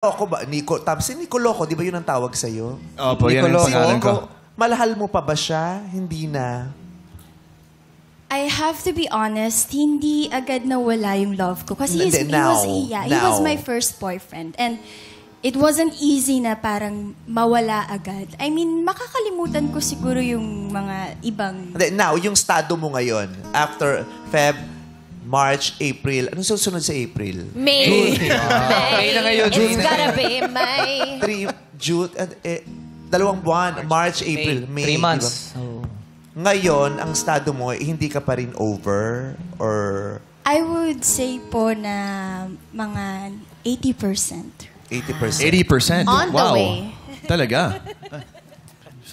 Loko ba? Nico, tapos si Nico Loco, di ba yun ang tawag sa'yo? Opo, yan ang pangalan ko. Malahal mo pa ba siya? Hindi na. I have to be honest, hindi agad nawala yung love ko. Kasi he Now. was my first boyfriend. And it wasn't easy na parang mawala agad. I mean, makakalimutan ko siguro yung mga ibang... Now, yung estado mo ngayon, after Feb, March, April. Anong susunod sa April? May. May na ngayon. It's gotta be May. 3, June, 2 buwan. March, April, May. 3 months. Diba? Ngayon, ang estado mo, hindi ka pa rin over? Or I would say po na mga 80%. 80%? 80%? On the Wow. way. Talaga?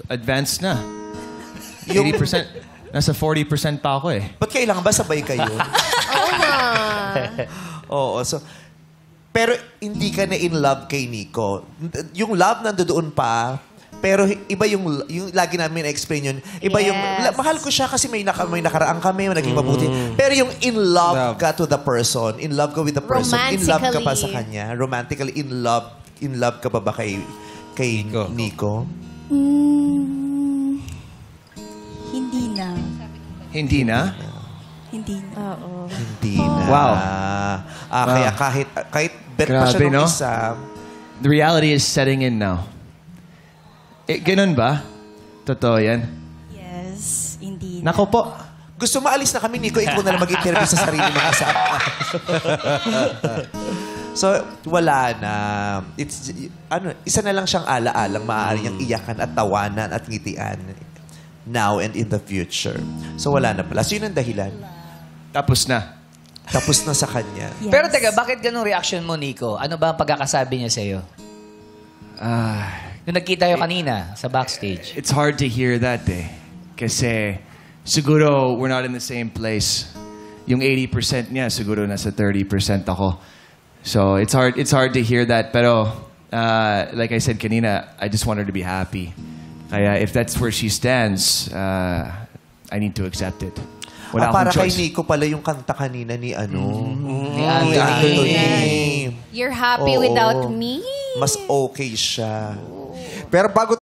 Advanced na. Yung- 80%. Nasa 40% pa ako eh. Ba't kailangan ba sabay kayo? Oo nga. Oo. So, pero hindi ka na in love kay Nico. Yung love nandoon pa, pero iba yung lagi namin na-explain yun. Iba yung, Yes. mahal ko siya kasi may nakaraan kami, naging mabuti. Pero yung in love ka to the person, in love ka with the person, in love ka pa sa kanya, romantically in love ka ba kay Nico? Hindi na. Hindi na? Hindi na. Oo. Hindi na. Wow. Kaya kahit bet pa siya Grabe, nung no? isa, The reality is setting in now. Ganun ba? Totoo yan? Yes, hindi na. Nako po. gusto maalis na kami, Nico, ikaw na lang mag-interview sa sarili mo kasama. So, wala na. It's, isa na lang siyang ala-alang maaari niyang iyakan at tawanan at ngitian now and in the future. So, wala na pala. So, yun ang dahilan. Tapos na. Tapos na sa kanya. Yes. Pero teka, bakit ganung reaction mo, Nico? Ano ba ang pagkakasabi niya sa'yo? Nung nagkita kayo kanina sa backstage. It's hard to hear that eh. Kasi siguro we're not in the same place. Yung 80% niya, siguro nasa 30% ako. So it's hard to hear that. Pero like I said kanina, I just want her to be happy. Kaya if that's where she stands, I need to accept it. Wala Para akong kay choice. Nico pala yung kanta kanina ni Ni Ni Anthony. Anthony. You're happy Oo. without me? Mas okay siya. Pero bago